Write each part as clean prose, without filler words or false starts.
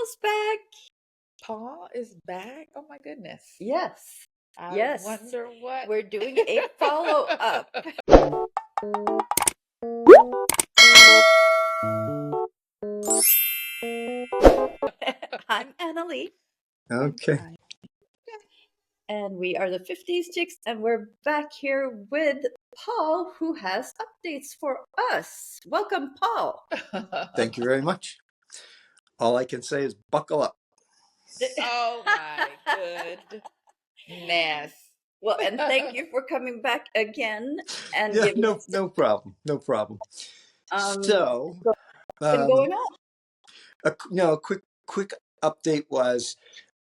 Paul's back. Paul is back. Oh my goodness. Yes. I Yes. wonder what. We're doing a follow-up. I'm Annalie. Okay. And we are the 50s Chicks, and we're back here with Paul, who has updates for us. Welcome, Paul. Thank you very much. All I can say is buckle up. Oh my goodness. Well, and thank you for coming back again and Yeah, giving us no problem. No problem. So, what's been going on. a quick update was,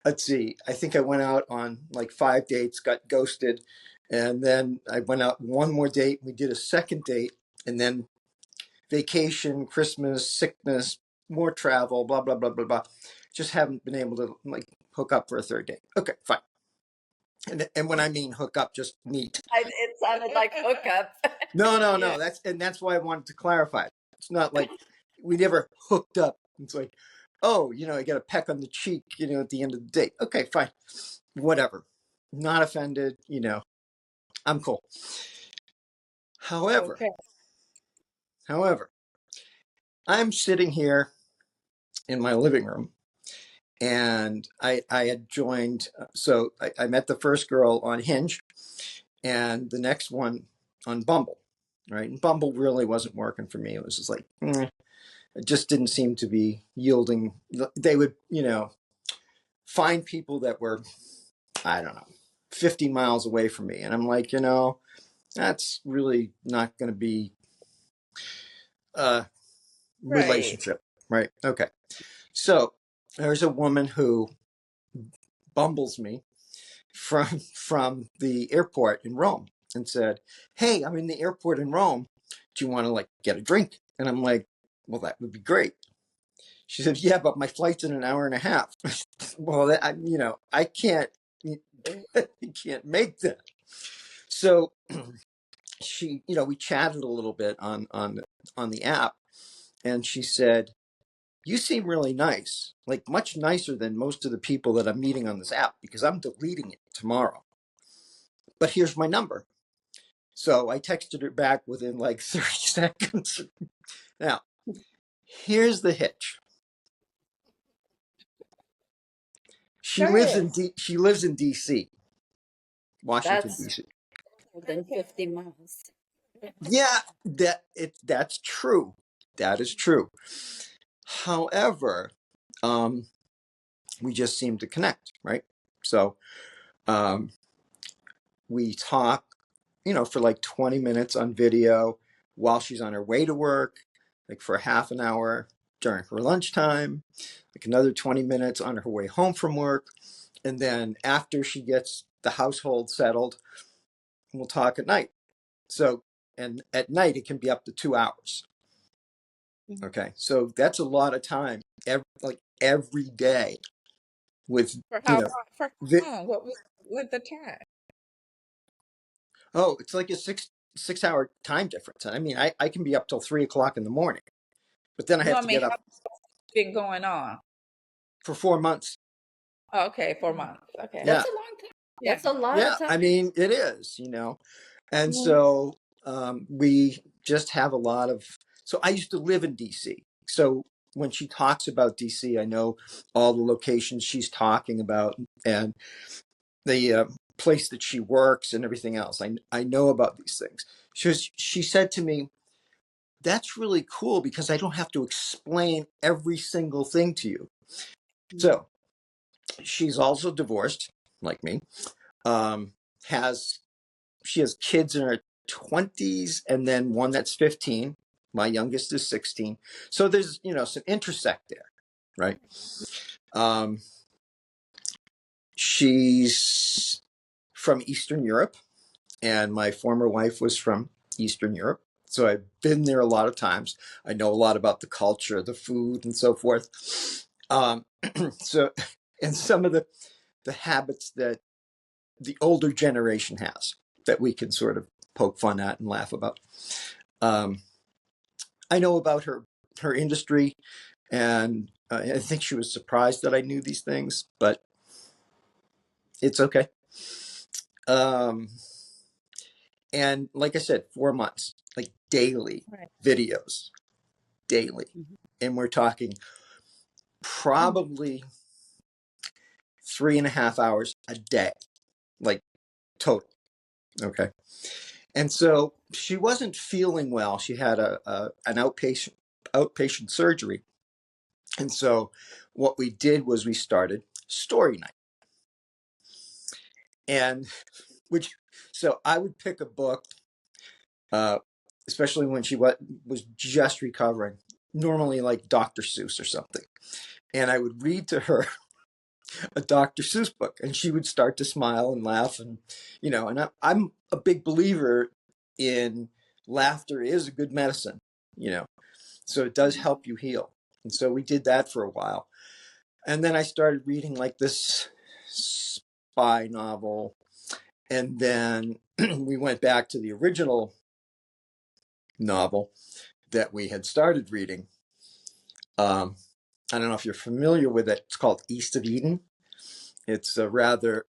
let's see, I think I went out on like 5 dates, got ghosted, and then I went out one more date. We did a second date, and then vacation, Christmas, sickness, more travel, blah, blah, blah, blah, blah. Just haven't been able to like hook up for a third date. Okay, fine. And when I mean hook up, just meet. It sounded like hookup. No. Yeah. That's why I wanted to clarify. It's not like we never hooked up. It's like, oh, I get a peck on the cheek, at the end of the date. Okay, fine, whatever. Not offended. I'm cool. However, Okay. I'm sitting here in my living room, and I had joined. So I met the first girl on Hinge, and the next one on Bumble, right? And Bumble really wasn't working for me. It was just like, it just didn't seem to be yielding. They would, find people that were, I don't know, 50 miles away from me. And I'm like, that's really not going to be a relationship, right? Okay. So there's a woman who bumbles me from the airport in Rome and said, hey, I'm in the airport in Rome. Do you want to like get a drink? And I'm like, well, that would be great. She said, yeah, but my flight's in an hour and a half. Well, I can't, you can't make that. So we chatted a little bit on the app, and she said, you seem really nice, like much nicer than most of the people that I'm meeting on this app, because I'm deleting it tomorrow. But here's my number. So I texted her back within like 30 seconds. Now, here's the hitch. She lives in DC, Washington, That's DC. more than 50 miles. Yeah, that's true. That is true. However, we just seem to connect, right? So we talk, for like 20 minutes on video while she's on her way to work, like for half an hour during her lunchtime, like another 20 minutes on her way home from work. And then after she gets the household settled, we'll talk at night. So, and at night, it can be up to 2 hours. Okay. So that's a lot of time every day with, For how long? For how long? What was the time? oh, it's like a 6 hour time difference. I mean, I can be up till 3 o'clock in the morning, but then I No, have I to mean, get how up long has it been going on? for 4 months. Okay, 4 months. Okay. Yeah. That's a long time. Yeah. That's a lot Yeah. of time. I mean, it is, and so we just have a lot of, so I used to live in DC. So when she talks about DC, I know all the locations she's talking about and the place that she works and everything else. I know about these things. She said to me, that's really cool because I don't have to explain every single thing to you. So she's also divorced, like me. She has kids in her 20s and then one that's 15. My youngest is 16. So there's, some intersect there, right? She's from Eastern Europe, and my former wife was from Eastern Europe. So I've been there a lot of times. I know a lot about the culture, the food, and so forth. So, and some of the habits that the older generation has that we can sort of poke fun at and laugh about. I know about her industry, and I think she was surprised that I knew these things, but it's okay. And like I said, 4 months, like daily Right. videos, daily. Mhm. And we're talking probably 3.5 hours a day, like total. Okay. And so she wasn't feeling well. She had an outpatient surgery. And so what we did was we started story night. And which, so I would pick a book, especially when she was just recovering, normally like Dr. Seuss or something. And I would read to her a Dr. Seuss book, and she would start to smile and laugh. And, and I'm a big believer in laughter is a good medicine, so it does help you heal. And so we did that for a while. And then I started reading like this spy novel. And then we went back to the original novel that we had started reading. I don't know if you're familiar with it. It's called East of Eden. It's a rather,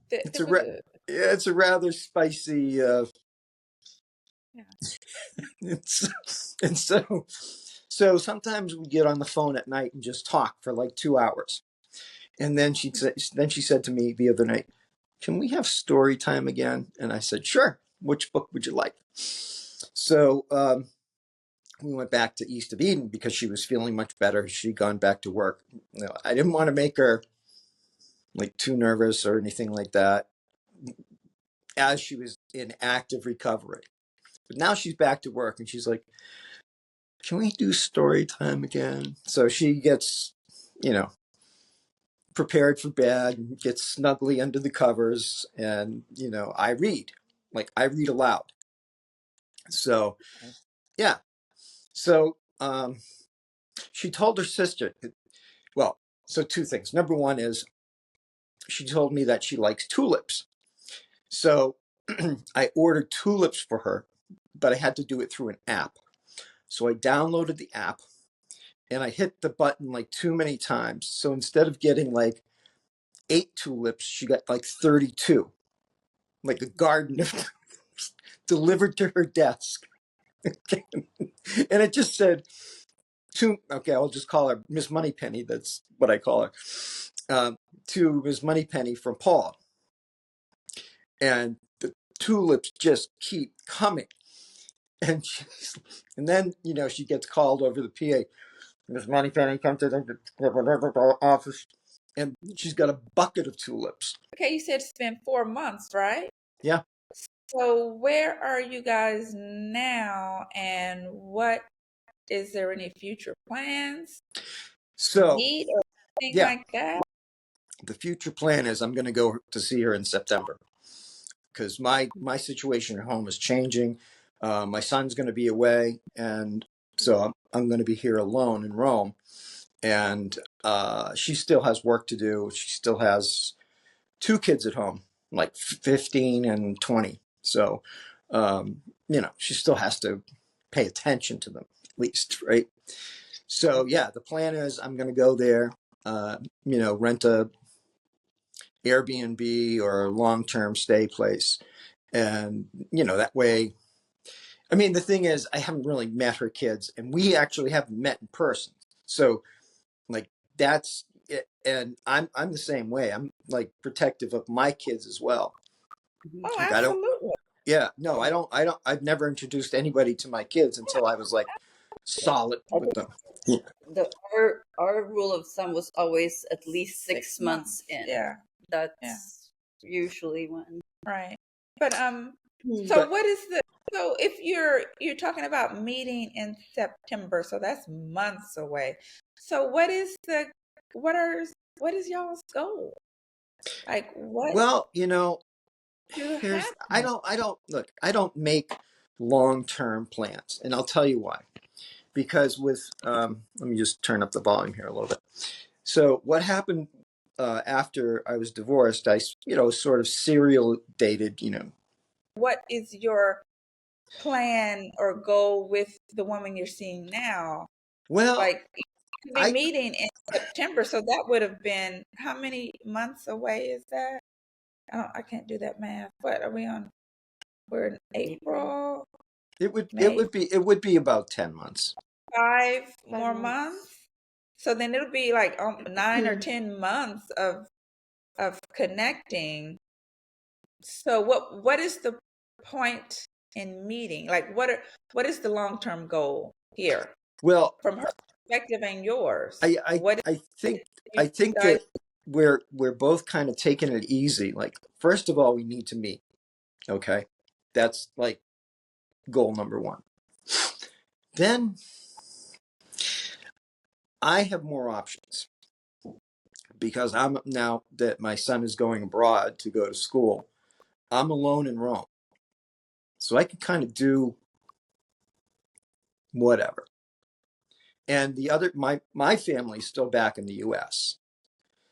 it's a, yeah, it's a rather spicy. Yeah. And so sometimes we get on the phone at night and just talk for like 2 hours. And then she said to me the other night, "Can we have story time again?" And I said, "Sure. Which book would you like?" So we went back to East of Eden because she was feeling much better. She'd gone back to work. I didn't want to make her like too nervous or anything like that as she was in active recovery. But now she's back to work and she's like, "Can we do story time again?" So she gets, prepared for bed and gets snugly under the covers. And, I read aloud. So, yeah. So she told her sister, well, so two things. Number one is she told me that she likes tulips. So I ordered tulips for her, but I had to do it through an app. So I downloaded the app and I hit the button like too many times. So instead of getting like 8 tulips, she got like 32, like a garden of delivered to her desk. And it just said, okay, I'll just call her Miss Moneypenny. That's what I call her. To Miss Moneypenny from Paul. And the tulips just keep coming. And then, she gets called over the PA. "Miss Moneypenny, come to the office." And she's got a bucket of tulips. Okay, you said it's been 4 months, right? Yeah. So where are you guys now, and is there any future plans to So, meet or anything yeah, like that? the future plan is I'm going to go to see her in September because my situation at home is changing. My son's going to be away, and so I'm going to be here alone in Rome. And she still has work to do. She still has 2 kids at home, like 15 and 20. So, she still has to pay attention to them at least, right? So, yeah, the plan is I'm going to go there, rent a Airbnb or long-term stay place. And, that way, I mean, the thing is, I haven't really met her kids and we actually haven't met in person. So like that's it. And I'm the same way. I'm like protective of my kids as well. Oh, Like I don't, absolutely. yeah, no, I've never introduced anybody to my kids until I was like solid I with think them. Yeah. our rule of thumb was always at least 6 months in. Yeah, That's usually when. right. But so But what is so if you're talking about meeting in September, so that's months away. So what is y'all's goal? Like what well, to here's happen? I don't make long-term plans, and I'll tell you why. Because with let me just turn up the volume here a little bit. So what happened after I was divorced? I sort of serial dated. What is your plan or goal with the woman you're seeing now? Well, Like you could be I meeting in September, so that would have been how many months away is that? I can't do that math. What are we on? We're in April. April, it would May, it would be about 10 months. 5 more months. months. So then it'll be like 9 or 10 months of connecting. So what is the point in meeting? Like what is the long-term goal here Well, from her perspective and yours? I I What I think you I think guys? that we're both kind of taking it easy. Like, first of all, we need to meet. Okay. That's like goal number one. Then I have more options because I'm now that my son is going abroad to go to school, I'm alone in Rome. So I can kind of do whatever. And the other, my family's still back in the US.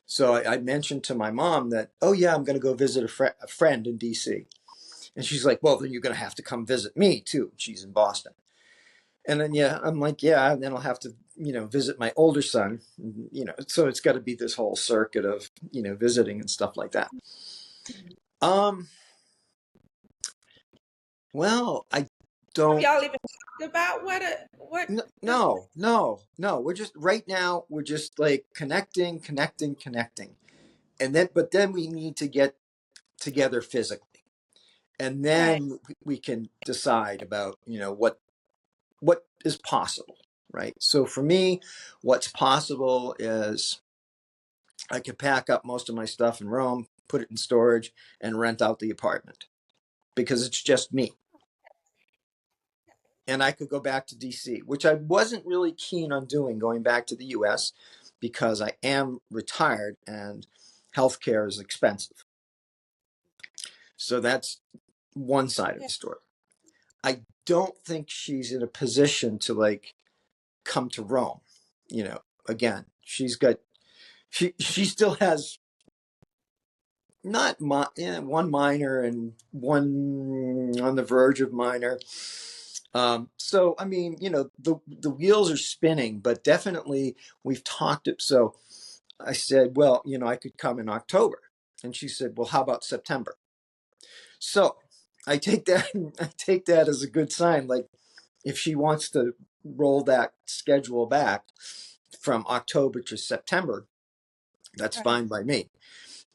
So I mentioned to my mom that, oh yeah, I'm going to go visit a friend in DC. And she's like, well, then you're going to have to come visit me too. She's in Boston. And then, yeah, I'm like, yeah, and then I'll have to, visit my older son, so it's got to be this whole circuit of, visiting and stuff like that. Um, well, I Have don't, y'all even talked about what this? no. We're just, right now, we're just like connecting. And then, but then we need to get together physically. And Right. then we can decide about, what is possible, right? So for me, what's possible is I could pack up most of my stuff in Rome, put it in storage, and rent out the apartment because it's just me. And I could go back to DC, which I wasn't really keen on doing, going back to the US, because I am retired and healthcare is expensive. So that's one side of Yeah. the story. I don't think she's in a position to like come to Rome. Again, she still has not one minor and one on the verge of minor. So I mean, the wheels are spinning, but definitely we've talked it. So I said, well, I could come in October, and she said, well, how about September? So I take that I take that as a good sign. Like, if she wants to roll that schedule back from October to September, that's Right. fine by me.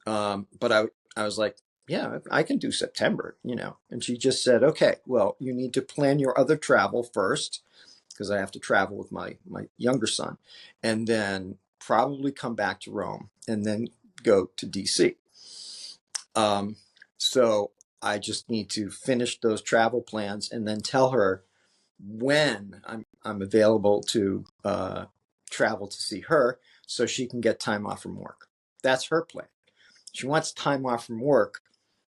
But I was like, yeah, I can do September. And she just said, okay, well, you need to plan your other travel first because I have to travel with my younger son, and then probably come back to Rome and then go to DC. So I just need to finish those travel plans and then tell her when I'm available to travel to see her, so she can get time off from work. That's her plan. She wants time off from work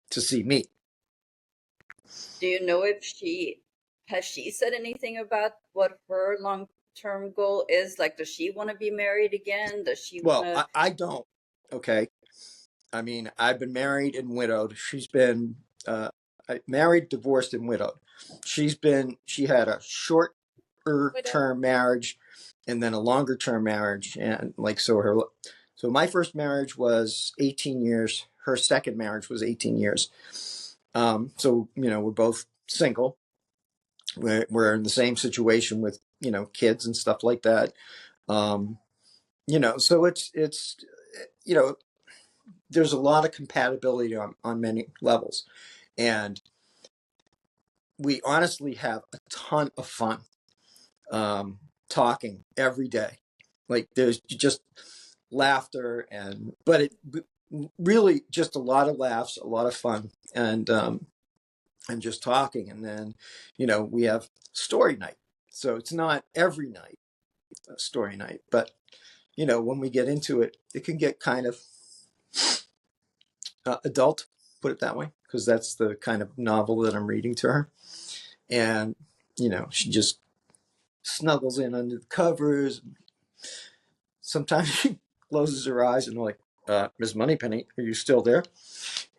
to see me. Do you know if she said anything about what her long-term goal is? Like, does she want to be married again? Does she want Well, to? I don't. Okay. I mean, I've been married and widowed. She's been married, divorced, and widowed. She had a shorter term marriage and then a longer term marriage. And like, so my first marriage was 18 years. Her second marriage was 18 years. So, we're both single. We're in the same situation with, kids and stuff like that. Um, so it's, you know, there's a lot of compatibility on many levels. And we honestly have a ton of fun talking every day. Like, there's just laughter, but it really just a lot of laughs, a lot of fun, and just talking. And then, we have story night. So it's not every night a story night, but when we get into it, it can get kind of adult, put it that way, because that's the kind of novel that I'm reading to her. And, she just snuggles in under the covers. Sometimes she closes her eyes and I'm like, Miss Moneypenny, are you still there?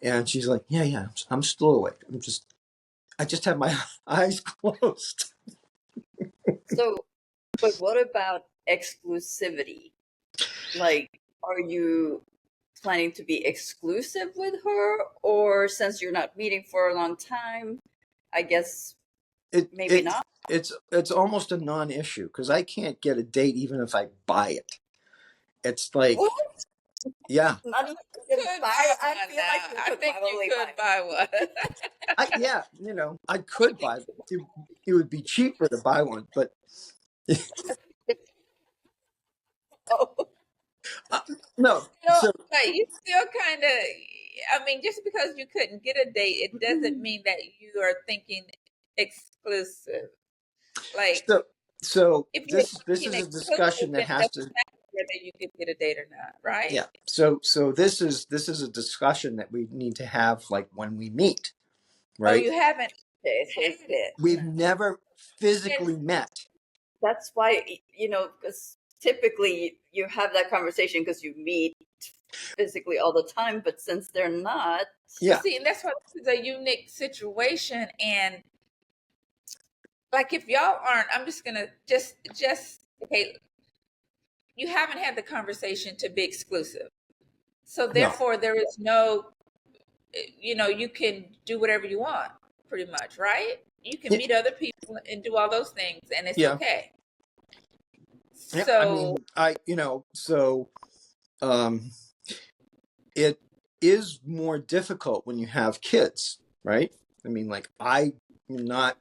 And she's like, yeah, I'm still awake. I just have my eyes closed. So But what about exclusivity? Like, are you planning to be exclusive with her, or since you're not meeting for a long time, I guess It maybe it not? it's almost a non-issue because I can't get a date even if I buy it. It's like, What? yeah, Not even You to could buy. buy I one feel like now. you I could think you probably buy could buy one. yeah, I could buy it. It would be cheaper to buy one, but one. uh, no. Still, So but you still kind of, I mean, just because you couldn't get a date, it doesn't mean that you are thinking exclusive. Like, so so if you're this thinking is a exclusive, discussion that then it has to, doesn't matter whether you could get a date or not, right? yeah. So this is a discussion that we need to have like when we meet, Oh, right? you haven't Okay, so had it. We've never physically Then met. that's why, because typically you have that conversation because you meet physically all the time, but since they're not, Yeah, see, and that's why this is a unique situation. And like, if y'all aren't, I'm just gonna just okay. You haven't had the conversation to be exclusive, so no, therefore there is no, you can do whatever you want, pretty much, right? You can yeah, meet other people and do all those things, and it's yeah, okay. yeah. I So, mean, so um, it is more difficult when you have kids, right? I mean, like I'm not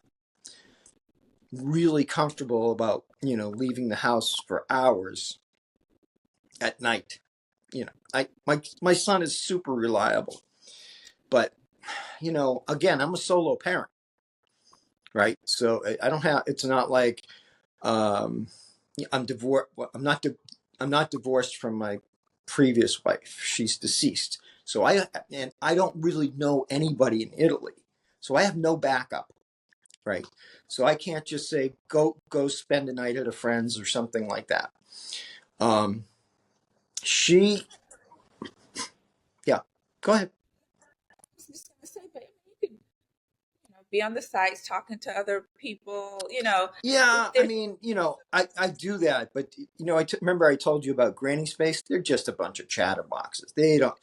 really comfortable about leaving the house for hours at night. I my son is super reliable, but again, I'm a solo parent, right? So I don't have. It's not like um, I'm divorced. I'm not divorced from my previous wife. She's deceased. So I don't really know anybody in Italy. So I have no backup, right? So I can't just say go spend a night at a friend's or something like that. Um, she, yeah, go ahead. I was just gonna say, but you can, be on the sites talking to other people. If Yeah, I there's mean, I do that, but remember I told you about Granny Space. They're just a bunch of chatterboxes. They don't.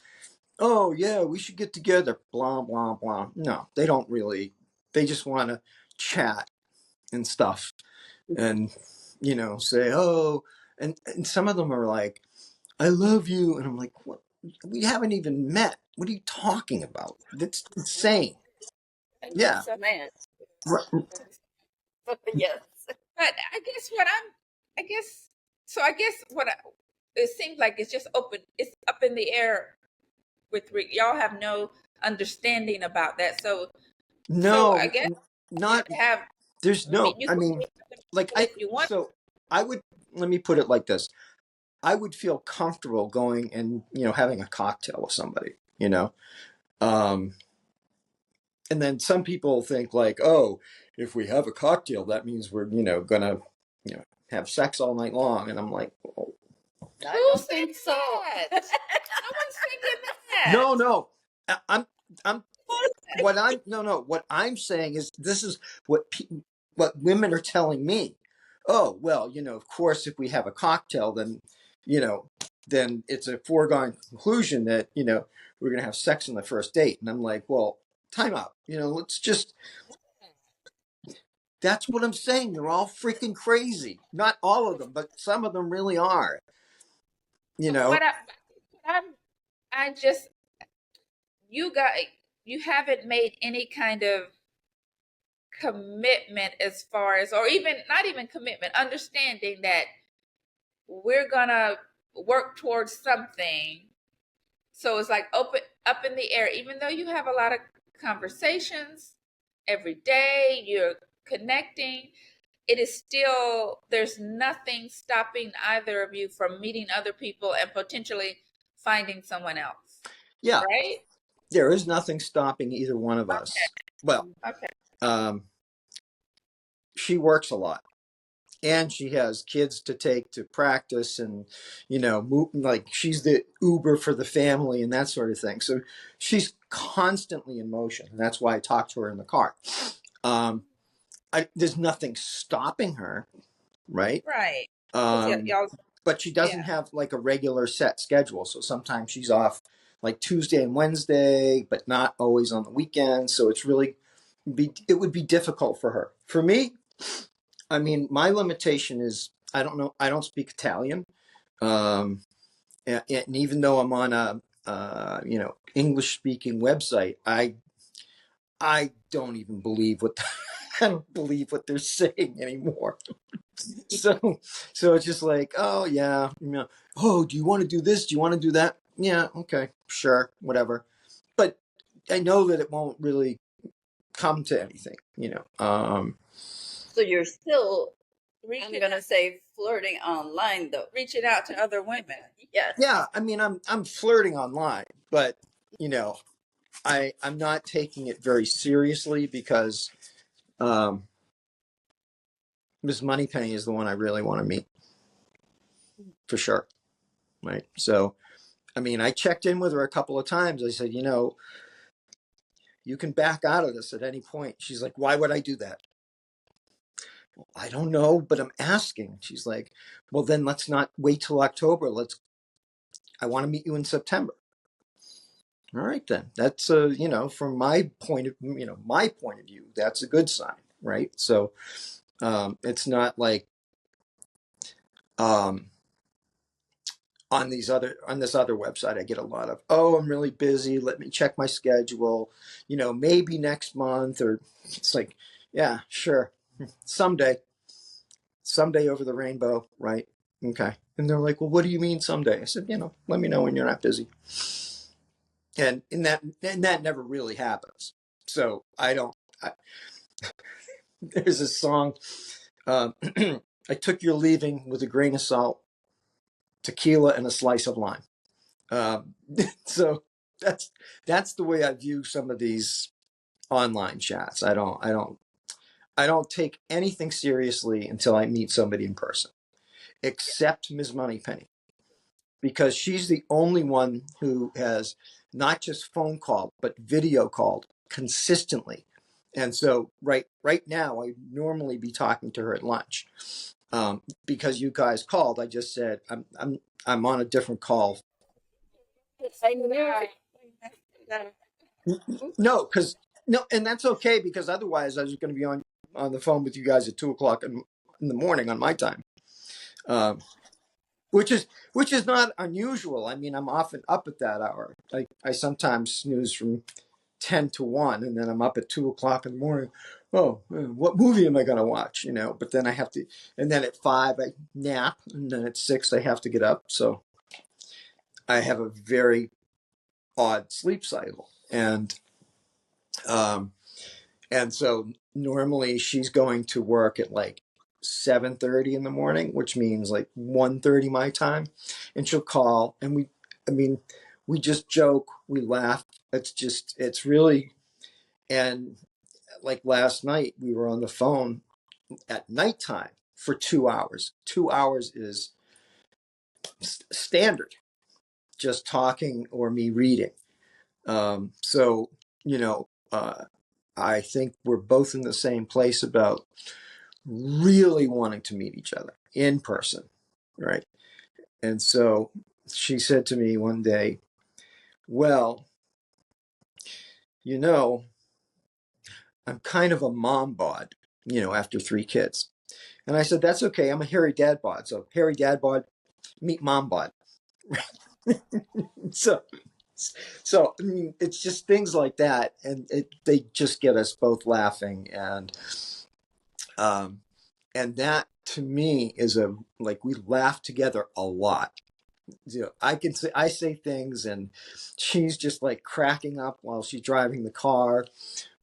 Oh yeah, we should get together. Blah blah blah. No, they don't really. They just want to chat and stuff, and say and some of them are like, I love you, and I'm like, what? We haven't even met. What are you talking about? That's insane. Yeah. so, man, Right. yes. but I guess, so I guess it seems like it's just open. It's up in the air with y'all have no understanding about that. So I No, guess you not. have. There's I mean, no. you I can mean, meet other like people if you want. I would. Let me put it like this. I would feel comfortable going and having a cocktail with somebody. Um, and then some people think like, oh, if we have a cocktail, that means we're gonna have sex all night long. And I'm like, oh, I Who don't said think so. that? No one's thinking that. no, no. I'm what I'm no, no. What I'm saying is this is what women are telling me. Oh well, of course, if we have a cocktail, you know then it's a foregone conclusion that we're gonna have sex on the first date. And I'm like, well, time out. Let's just. That's what I'm saying. They're all freaking crazy. Not all of them, but some of them really are. You But know. I just, you got, you haven't made any kind of commitment as far as, or even not even commitment, understanding that we're gonna work towards something. So it's like open up in the air, even though you have a lot of conversations every day, you're connecting, it is still, there's nothing stopping either of you from meeting other people and potentially finding someone else, Yeah, right? there is nothing stopping either one of us. Well, Okay. um, she works a lot, and she has kids to take to practice, and like she's the Uber for the family and that sort of thing. So she's constantly in motion, and that's why I talk to her in the car. There's nothing stopping her, right? Right. Um, Y'all, but she doesn't yeah. have like a regular set schedule. So sometimes she's off like Tuesday and Wednesday, but not always on the weekend. So it's really it would be difficult for her. For me, I mean, my limitation is I don't know. I don't speak Italian, and even though I'm on a English speaking website, I don't even believe what I don't believe what they're saying anymore. So it's just like, oh yeah, oh, do you want to do this? Do you want to do that? Yeah, okay, sure, whatever. But I know that it won't really come to anything, So you're still, I'm Reaching gonna out, say, flirting online though. reaching out to other women. Yes. Yeah, I mean, I'm flirting online, but I'm not taking it very seriously because Miss Moneypenny is the one I really want to meet for sure, right? So, I mean, I checked in with her a couple of times. I said, you can back out of this at any point. She's like, why would I do that? Well, I don't know, but I'm asking. She's like, well, then let's not wait till October. I want to meet you in September. All right, then. That's from my point of view, that's a good sign, right? So, it's not like um, on this other website I get a lot of, oh, I'm really busy, let me check my schedule, maybe next month, or it's like, yeah, sure, someday over the rainbow, right? Okay. And they're like, well, what do you mean someday? I said, let me know when you're not busy. And that never really happens. So there's a song, I took your leaving with a grain of salt, tequila, and a slice of lime. Um, so that's the way I view some of these online chats. I don't take anything seriously until I meet somebody in person, except Ms. Moneypenny, because she's the only one who has not just phone called but video called consistently. And so right now I normally be talking to her at lunch. Because you guys called, I just said I'm on a different call. I knew No, because no, and that's okay, because otherwise I was going to be on the phone with you guys at 2 o'clock in the morning on my time, um, which is not unusual. I mean, I'm often up at that hour. I sometimes snooze from 10 to 1, and then I'm up at 2 o'clock in the morning. Oh, what movie am I going to watch? But then I have to, and then at 5 I nap, and then at 6 I have to get up. So I have a very odd sleep cycle, um, and so normally she's going to work at like 7:30 in the morning, which means like 1:30 my time, and she'll call, and we just joke, we laugh. It's really, and like last night we were on the phone at nighttime for 2 hours. 2 hours is standard, just talking or me reading. So you know, uh, I think we're both in the same place about really wanting to meet each other in person, right? And so she said to me one day, well, you know, I'm kind of a mom bod, after 3 kids. And I said, that's okay. I'm a hairy dad bod. So hairy dad bod, meet mom bod. so I mean, it's just things like that, and they just get us both laughing, um, and that to me is like we laugh together a lot. I say things, and she's just like cracking up while she's driving the car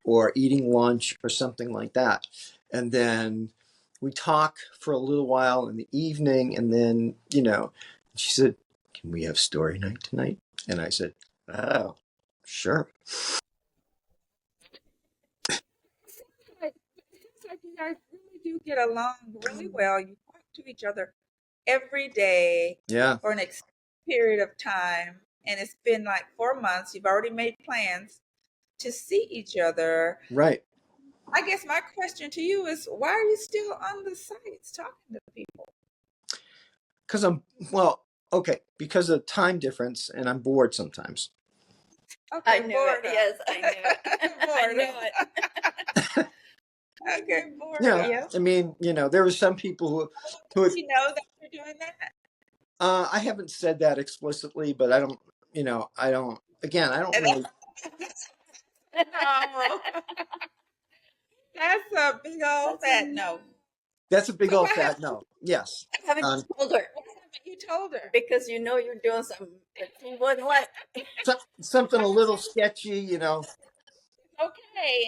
or eating lunch or something like that, and then we talk for a little while in the evening, and then she said, "Can we have story night tonight?" And I said, "Oh, sure." It's like you guys really do get along really well. You talk to each other every day Yeah, for an extended period of time, and it's been like 4 months. You've already made plans to see each other. right. I guess my question to you is, why are you still on the sites talking to people? Because okay, because of time difference, and I'm bored sometimes. Okay, I knew it. Yes, I knew it. I knew it. Okay, Yeah, boredom. Yep. I mean, there was some people who Does had, he know that you're doing that? I haven't said that explicitly, but I don't, I don't. Again, I don't really. No, that's a big old fat no. That's a big So old why fat no. Yes. Haven't Um, you told her? haven't you told her? Because you know you're doing something that she wouldn't like. something a little sketchy, Okay,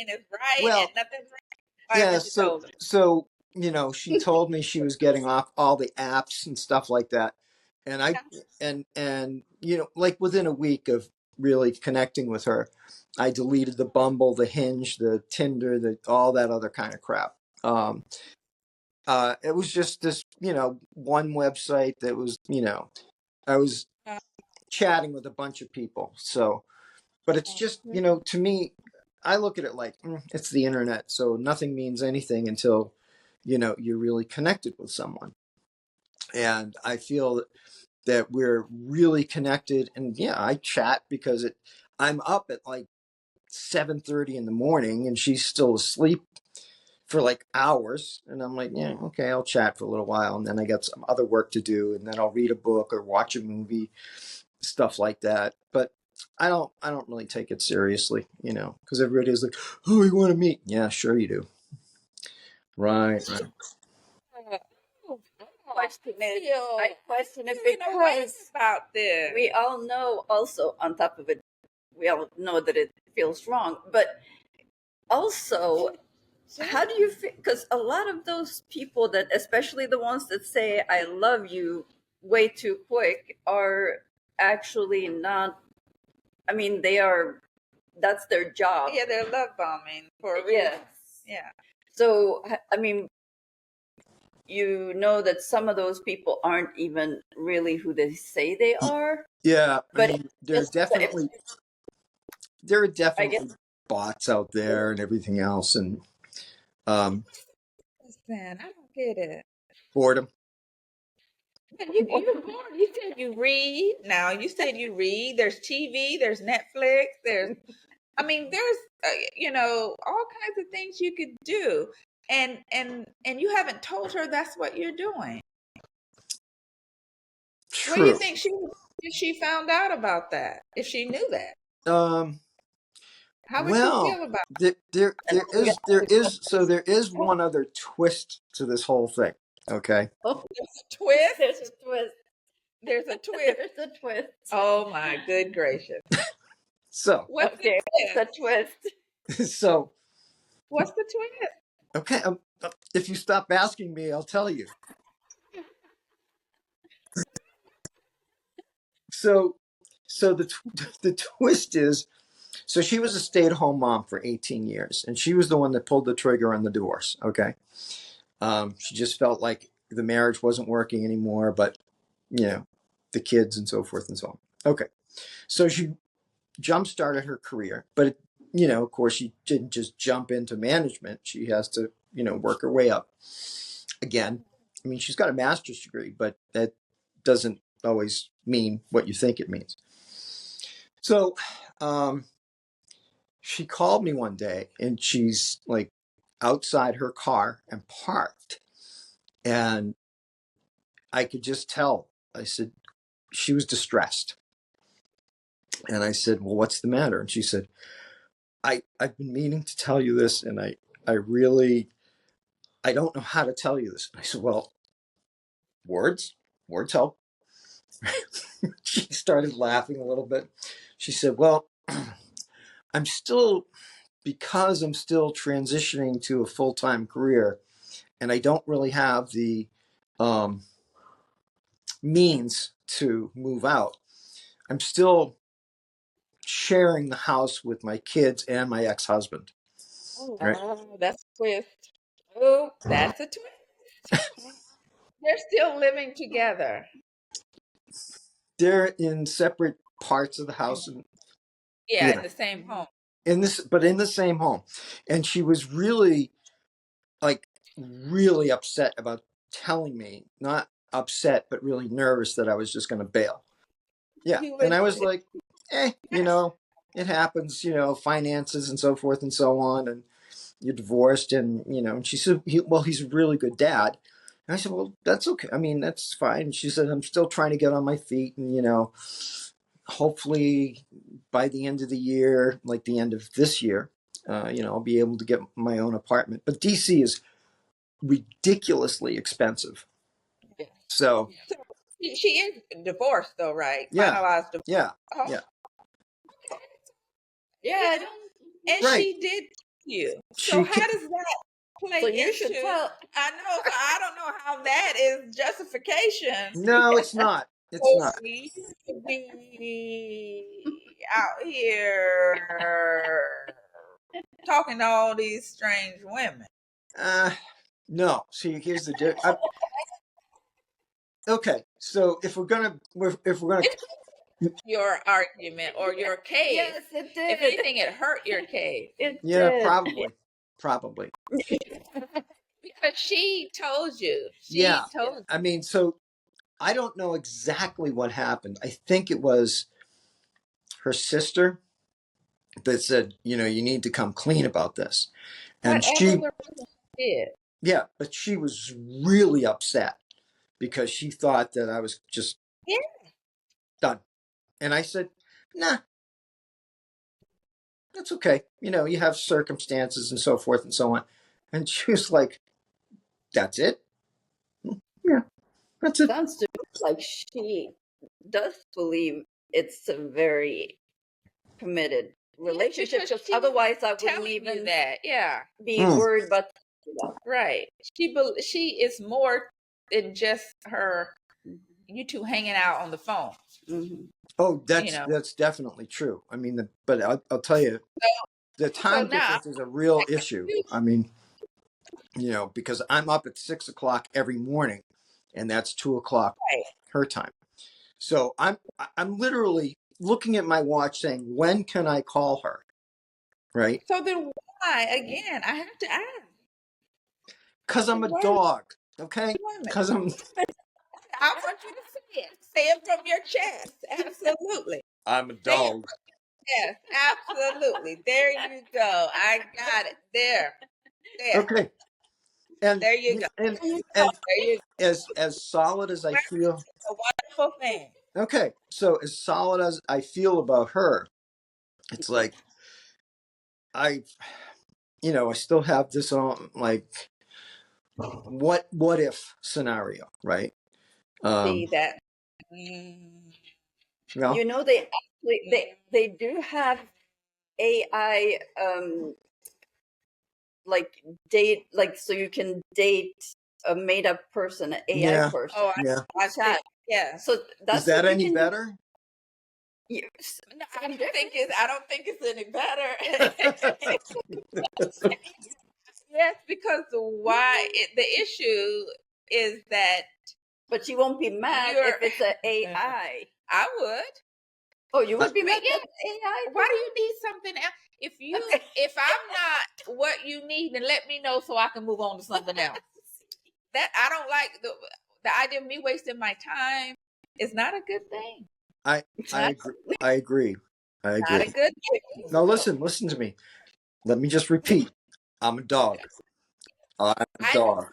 and it's right, and Well, nothing's right. Why yeah. haven't you So, told her? so she told me she was getting off all the apps and stuff like that, and I and like within a week of really connecting with her, I deleted the Bumble, the Hinge, the Tinder, the all that other kind of crap. It was just this, one website that was, I was chatting with a bunch of people. So, but it's just, to me, I look at it like it's the internet. So nothing means anything until, you're really connected with someone. And I feel that we're really connected. And yeah, I chat because I'm up at like 7:30 in the morning and she's still asleep for like hours, and I'm like, yeah, okay, I'll chat for a little while, and then I got some other work to do, and then I'll read a book or watch a movie, stuff like that. But I don't really take it seriously, because everybody's like, oh, you want to meet? Yeah, sure you do. Right. I question it because about this. we all know also on top of it, we all know that it feels wrong, but also how do you feel? Because a lot of those people that, especially the ones that say I love you way too quick, are actually not. I mean, that's their job. Yeah, they're love bombing for a reason. Yes. Yeah. So I mean, you know that some of those people aren't even really who they say they are. Yeah, I But mean, just there are I guess definitely bots out there and everything else, and Listen, I don't get it. boredom. You're bored. You said you read. Now you said you read. There's TV. There's Netflix. There's all kinds of things you could do, and you haven't told her that's what you're doing. What do you True. think if she found out about that? If she knew that, Um, how would you Well, feel about there is one other twist to this whole thing. Okay. oh, it? Twist? there's a twist. There's a twist. There's a twist. Oh my good gracious! So, What's Okay, the what's the twist? twist? so What's the twist? okay. If you stop asking me, I'll tell you. So, so the twist is, so she was a stay-at-home mom for 18 years, and she was the one that pulled the trigger on the divorce. Okay. She just felt like the marriage wasn't working anymore, but the kids and so forth and so on. Okay. So she jump started her career, but of course, she didn't just jump into management. She has to, work her way up. Again, I mean, she's got a master's degree, but that doesn't always mean what you think it means. So, she called me one day, and she's like outside her car and parked, and I could just tell. I said she was distressed, and I said, "Well, what's the matter?" And she said, I've been meaning to tell you this, and I really, I don't know how to tell you this. I said, well, words help. She started laughing a little bit. She said, well, because I'm still transitioning to a full-time career, and I don't really have the um, means to move out. I'm still sharing the house with my kids and my ex-husband. Right? Oh, that's a twist. Oh, that's a twist. They're still living together. They're in separate parts of the house, and Yeah, in the same home. in the same home. And she was really like really upset about telling me, not upset, but really nervous that I was just going to bail. Yeah. You And would, I was like, it happens, finances and so forth and so on. And you're divorced. And, and she said, he's a really good dad. And I said, well, that's okay. I mean, that's fine. And she said, I'm still trying to get on my feet. And, hopefully by the end of the year, like the end of this year, I'll be able to get my own apartment. But DC is ridiculously expensive. So she is divorced though, right? yeah, Finalized divorce. yeah, Oh, yeah, Yeah, I don't. and right. she did you. So She how can, does that play So you should into? tell. I know. So I don't know how that is justification no, it's not. It's for not. you to be out here talking to all these strange women. No. See, here's the difference. Okay, so if we're gonna, Your argument or your case. Yes, it did. If anything, it hurt your case. It yeah, did. probably. Because she told you. Yeah. She told I mean, so I don't know exactly what happened. I think it was her sister that said, you need to come clean about this. And whatever the reason she did. yeah, but she was really upset because she thought that I was just Yeah. done. And I said, nah, that's okay. You have circumstances and so forth and so on. And she was like, that's it? Yeah, that's it. Sounds to me like she does believe it's a very committed relationship. because Because she otherwise, I telling wouldn't you even that. Yeah. be worried about that. Right. She is more than just her. You two hanging out on the phone. Mhm. Oh, that's definitely true. I mean, but I'll tell you, the time now difference is a real issue. I mean, because I'm up at 6:00 every morning, and that's 2:00 right. her time. So I'm literally looking at my watch, saying, when can I call her? Right? So then why again? I have to ask. Because I'm a dog. Okay? Because I'm I want you to say it. Say it from your chest. Absolutely. I'm a Say it. dog. Yes, absolutely. There you go. I got it. There. Okay. And There you go. and There you go. as solid as I feel. It's a wonderful thing. Okay, so as solid as I feel about her, it's like I still have this on, like, what if scenario, right? See that. Well, They actually they do have AI like date, like, so you can date a made up person, an AI yeah, person. Oh, yeah. I see. Yeah. So that's Is that what you any can better? do. No, I don't think it's any better. Yes, because the issue is that But you won't be mad You're- if it's an AI. I would. Oh, you would be mad Yeah. at AI? Why do you need something else? If I'm not what you need, then let me know so I can move on to something else. That I don't like the idea of me wasting my time is not a good thing. I agree. Not a good thing. Now listen to me. Let me just repeat. I'm a dog. I'm a I dog.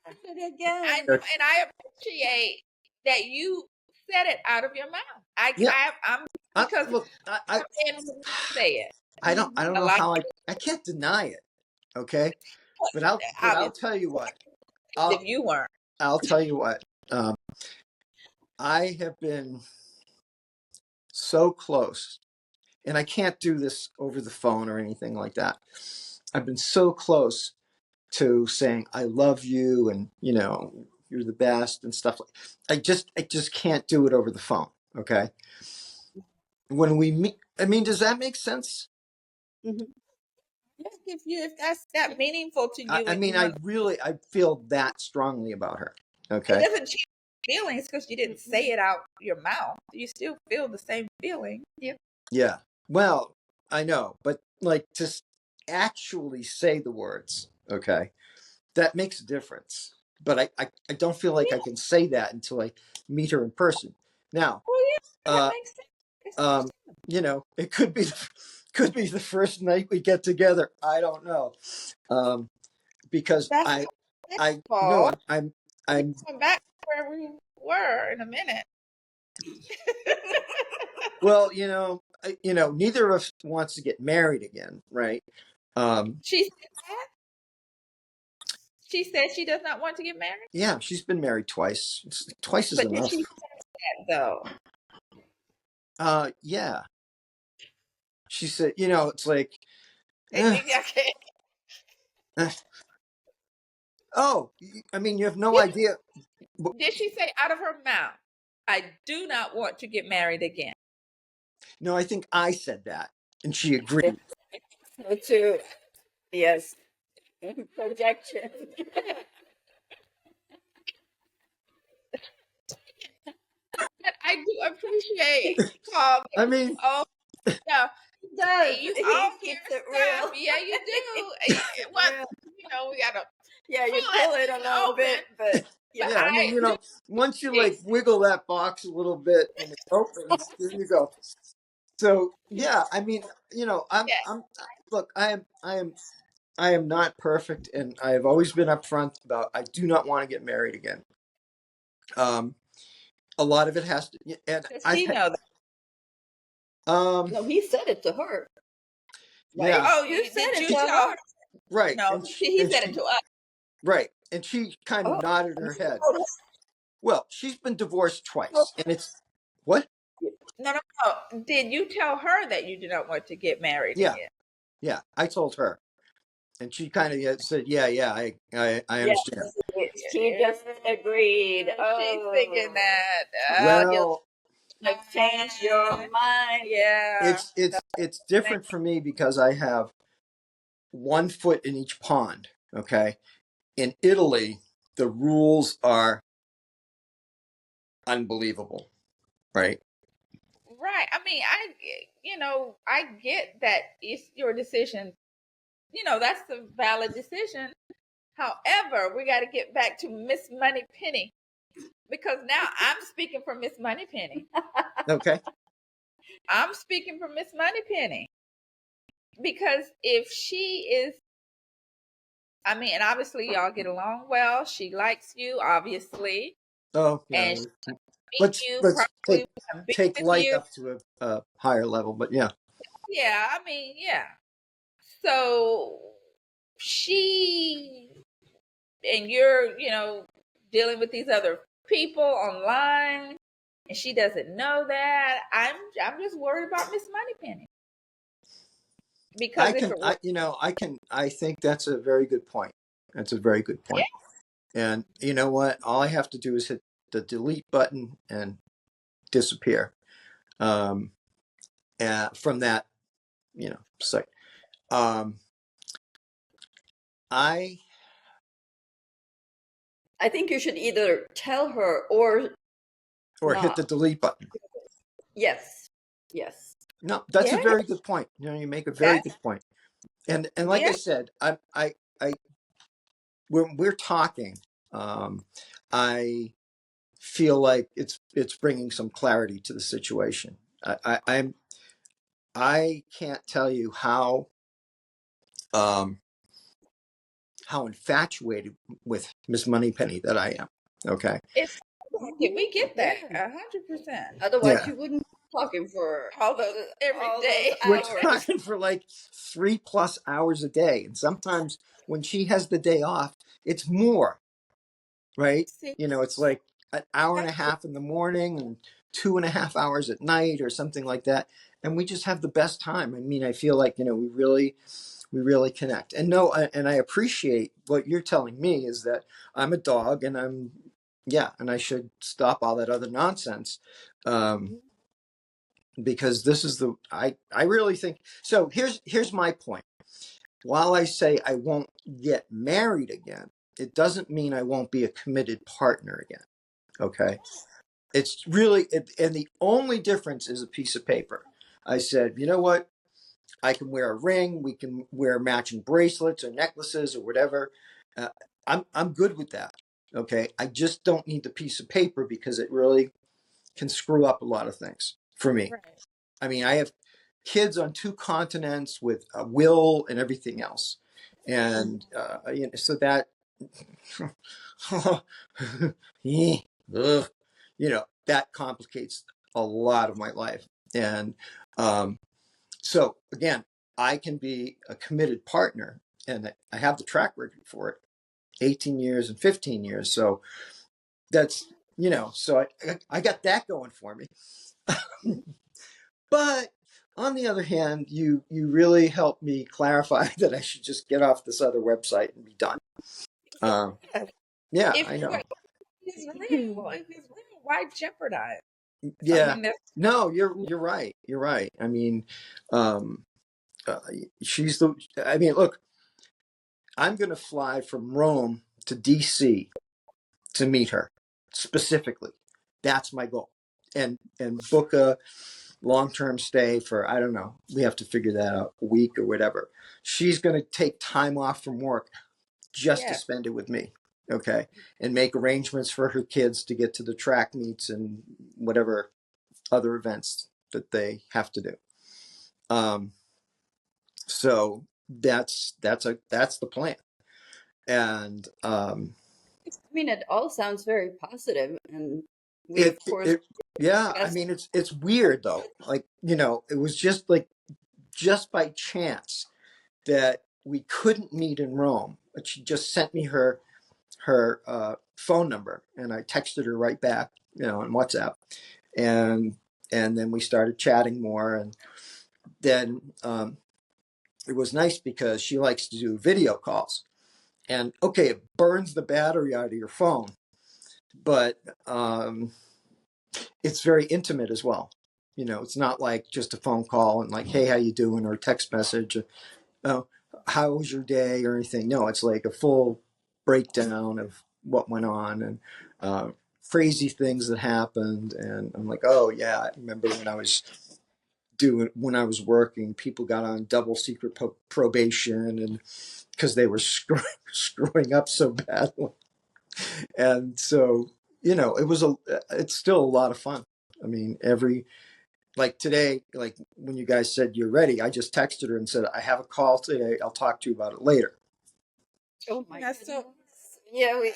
Again. I know, and I appreciate that you said it out of your mouth. I'm because Look, I'm say it. I don't know how I can't deny it. Okay, but I'll tell you what. If you weren't, I'll tell you what. I have been so close, and I can't do this over the phone or anything like that. I've been so close to saying I love you, and you're the best and stuff. I just can't do it over the phone. Okay. When we meet, I mean, does that make sense? Mm-hmm. if that's that meaningful to you, I feel that strongly about her. Okay. It doesn't change feelings because you didn't say it out your mouth. You still feel the same feeling. Yep. Yeah. Well, I know, but like to actually say the words, okay, that makes a difference. But I don't feel like I can say that until I meet her in person. Now, Well, yeah, that uh, makes sense. It's um, understandable. it could be the first night we get together. I don't know, because That's I no, understandable. We're I'm going back to where we were in a minute. well, neither of us wants to get married again, right? She said that. She said she does not want to get married. Yeah, she's been married twice. Twice is But did enough. she say that though? Yeah. She said, it's like, And eh, then I can't. eh. Oh, I mean, you have no Yeah, idea. did she say out of her mouth, "I do not want to get married again"? No, I think I said that, and she agreed. Me too. Yes. Projection. But I do appreciate Paul. I mean, Oh no, He does. you He own your keeps it stuff. real. Yeah, you do. He keeps it What real. we gotta Yeah, you pull that pull it a thing little open. bit, but But yeah. yeah, I mean, I do once you like appreciate. wiggle that box a little bit and it opens, there you go. So yeah, I mean, Yeah, look, I am not perfect, and I have always been upfront about I do not want to get married again. Um, a lot of it has to, and does I've he had, know that? um, No, he said it to her. yeah, Right? Oh, You said did it you to tell her. her? right, No, he and said it she, to us. right, and she kind of Oh, nodded her head. Well, she's been divorced oh, twice, and it's what? No, no, no. Did you tell her that you do not want to get married Yeah, again? yeah. I told her, and she kind of said, "Yeah, yeah, I yes. understand." She just agreed. She's thinking Oh, that you'll Well, have changed your mind. yeah. it's different for me because I have one foot in each pond. Okay, in Italy, the rules are unbelievable, right? Right. I mean, I get that it's your decision. That's a valid decision. However, we got to get back to Miss Money Penny because now I'm speaking for Miss Money Penny. Okay. I'm speaking for Miss Money Penny because if she is, I mean, and obviously y'all get along well. She likes you, obviously, Oh yeah. and she meet Let's you let's probably want to be take with life you. up to a higher level, but yeah. Yeah, I mean, yeah. So she and you're, dealing with these other people online, and she doesn't know that. I'm just worried about Miss Moneypenny because I if can, it were, I think that's a very good point. That's a very good yeah, point. And you know what? All I have to do is hit the delete button and disappear. Um, from that, site. Um, I I think you should either tell her or or hit the not. delete button. Yes. Yes. No, that's a yeah, very good point. You make a very that, good point. And like I yeah. said, I when we're talking, I feel like it's bringing some clarity to the situation. I can't tell you um, how infatuated with Miss Moneypenny that I am. Okay. It's we get that Yeah. 100%. Otherwise, Yeah. you wouldn't be talking for Although every all those day, We're hours. talking for like 3+ hours a day. And sometimes when she has the day off, it's more, right? see, It's like an hour and a that's half in the morning and 2.5 hours at night or something like that. And we just have the best time. I mean, I feel like, we really connect. And no, and I appreciate what you're telling me is that I'm a dog and and I should stop all that other nonsense. Um, because this is I really think so. Here's my point. While I say I won't get married again, it doesn't mean I won't be a committed partner again. Okay. It's really, and the only difference is a piece of paper. I said, you know what? I can wear a ring. We can wear matching bracelets or necklaces or whatever. Uh, I'm good with that. Okay, I just don't need the piece of paper because it really can screw up a lot of things for me. Right. I mean, I have kids on 2 continents with a will and everything else, and so that that complicates a lot of my life. And so again, I can be a committed partner, and I have the track record for it, 18 years and 15 years. So that's so I got that going for me. But on the other hand, you really helped me clarify that I should just get off this other website and be done. Yeah, If I know. it's real, if it's real, why jeopardize? I Yeah, mean, that's no, you're right. You're right. I mean, um, uh, she's the. I mean, look, I'm going to fly from Rome to DC to meet her specifically. That's my goal, and book a long-term stay for, I don't know, we have to figure that out, a week or whatever. She's going to take time off from work just to yeah. spend it with me. Okay, and make arrangements for her kids to get to the track meets and whatever other events that they have to do. Um, so that's the plan. And I mean, it all sounds very positive, and we, it of course, it yeah, I best. mean it's weird though. Like, it was just like just by chance that we couldn't meet in Rome, but she just sent me her phone number, and I texted her right back, on WhatsApp, and then we started chatting more, and then it was nice because she likes to do video calls, and okay, it burns the battery out of your phone, but it's very intimate as well. It's not like just a phone call and like, hey, how you doing, or a text message, oh, how was your day or anything. No, it's like a full breakdown of what went on, and crazy things that happened. And I'm like, oh yeah, I remember when I was working, people got on double secret probation, and because they were screwing up so badly. And so, it's still a lot of fun. I mean, like today, like when you guys said you're ready, I just texted her and said, I have a call today. I'll talk to you about it later. Oh my That's so. goodness. Yeah, we.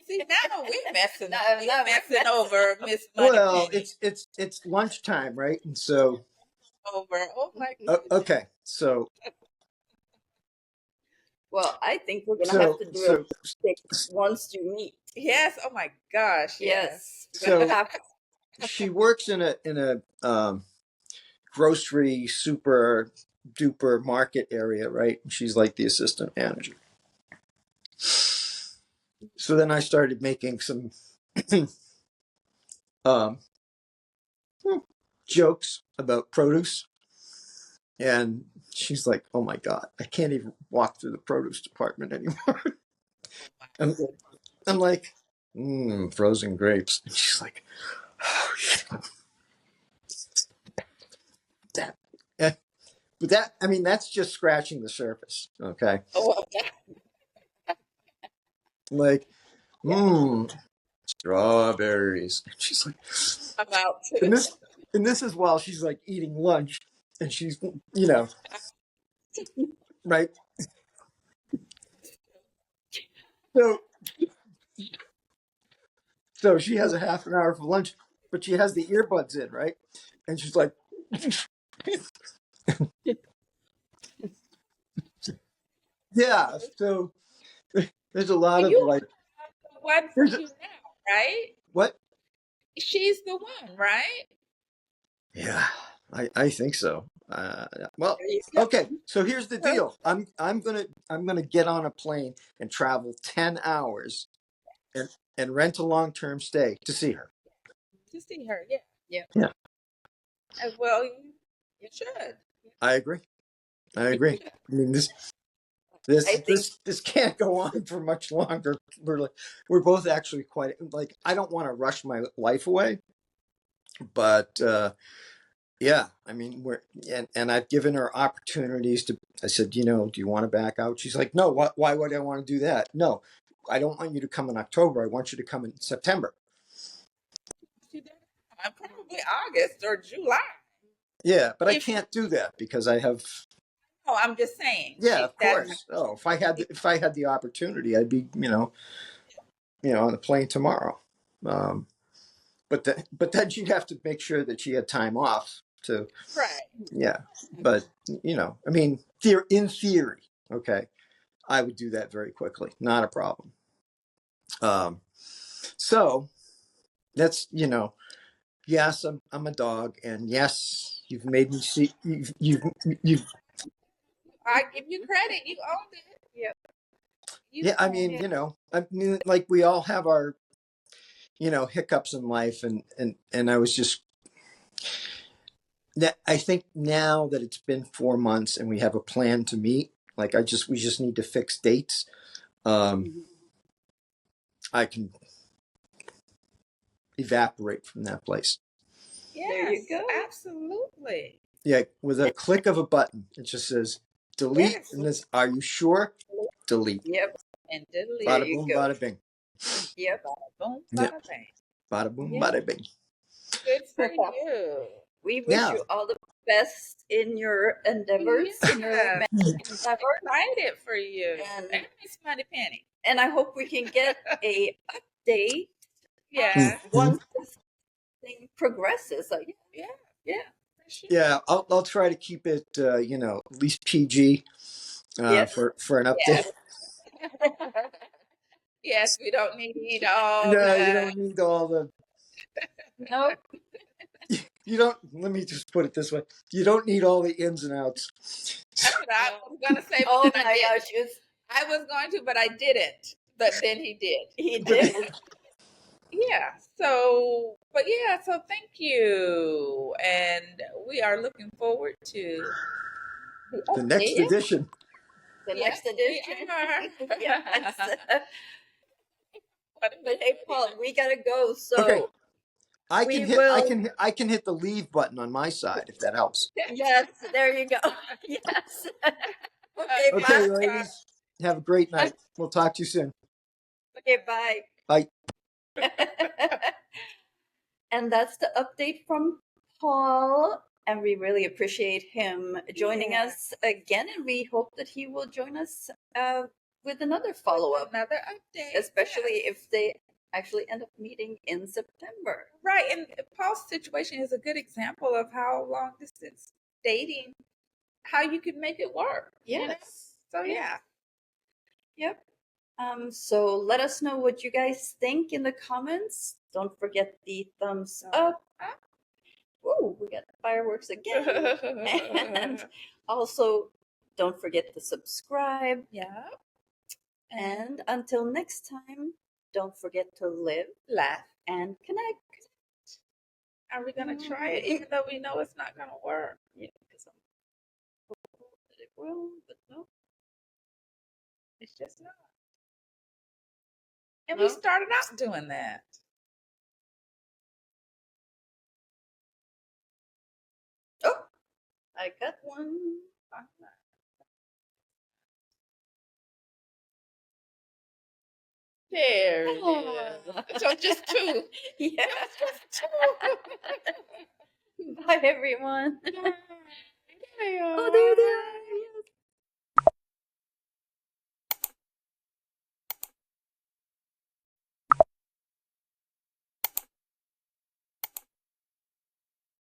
See, now we messing. No, We no, messing over Miss Well, Moneypenny. it's lunchtime, right? And so, Over. Oh my goodness. okay, so Well, I think we're gonna have so to do a so stick once you meet. Yes. Oh my gosh. Yes. Yes, we're gonna so have. she works in a grocery super duper market area, right? She's like the assistant manager. So then I started making some um, jokes about produce, and she's like, "Oh my god, I can't even walk through the produce department anymore." I'm, I'm like, frozen grapes. And she's like, oh, that. Eh. But that, I mean, that's just scratching the surface. Okay. Oh, Like, yeah. strawberries. And she's like, I'm out too. and this, and this is while she's like eating lunch, and she's, right. So, so she has a half an hour for lunch, but she has the earbuds in, right? And she's like, yeah. So there's a lot And of you like, have the one for there's a, you now, right? what? She's the one, right? Yeah, I think so. Well, There you go. okay. So here's the deal. I'm gonna get on a plane and travel 10 hours and rent a long-term stay to see her. To see her, yeah. Yeah. Yeah, Well, you should. I agree. I agree. I mean, this I this think. this this can't go on for much longer. We're both actually quite like, I don't want to rush my life away, but Yeah, I mean, and I've given her opportunities to. I said, do you want to back out? She's like, no. Why would I want to do that? No, I don't want you to come in October. I want you to come in September. Probably August or July. Yeah, but I can't do that because I have. Oh, I'm just saying. Yeah, of course. Oh, if I had the opportunity, I'd be on the plane tomorrow. But then she'd have to make sure that she had time off to. Right. Yeah, but I mean, in theory, okay, I would do that very quickly, not a problem. So that's yes, I'm a dog, and yes, you've made me see you've. I give you credit. You owned it. Yep. Yeah, I mean, like we all have our hiccups in life, and I was just that I think now that it's been 4 months and we have a plan to meet, like we just need to fix dates. I can evaporate from that place. Yes, there you go. Absolutely. Yeah, with a click of a button, it just says delete, Yes. and this. Are you sure? Delete. Yep. And delete. Bada boom, bada bing. Yep. Bada boom, Yep. bada bang. Bada boom, Yeah. bada bing. Good for you. We wish Yeah. you all the best in your endeavors, in your Yes. romantic endeavor. Excited for you. And- Miss Money Penny. And I hope we can get a update Yeah. once this thing progresses. Like, Yeah. For sure. Yeah, I'll try to keep it at least PG Yes. for an update. Yes, we don't need all No, you don't need all the. Nope. You don't. Let me just put it this way: you don't need all the ins and outs. That's what I was going to say. Oh but my I didn't. gosh, I was going to, but I didn't. But then he did. he did. Yeah. So thank you. And we are looking forward to The next update. edition. The Yes, next edition. we are. Yes. But But hey, Paul, we gotta go. So Okay. I we can hit. will- I can hit the leave button on my side if that helps. yes, there you go. Yes. Okay, Okay, bye. ladies. Have a great night. We'll talk to you soon. Okay, bye. Bye. And that's the update from Paul. And we really appreciate him joining us again. And we hope that he will join us with another follow up, Another update. especially if they actually end up meeting in September. Right. And Paul's situation is a good example of how long distance dating, how you can make it work. Yes. So, yeah. Yep. So let us know what you guys think in the comments. Don't forget the thumbs up. Ooh, we got fireworks again. And also, don't forget to subscribe. Yeah. And until next time, don't forget to live, Laugh. and connect. Are we going to try it even though we know it's not going to work? Yeah, because I'm hopeful that it will, but no. It's just not. And No? we started out doing that. Oh, I got one. There it Oh. is. So just two. Yeah. Just two. Bye, everyone. There you Oh, there they are.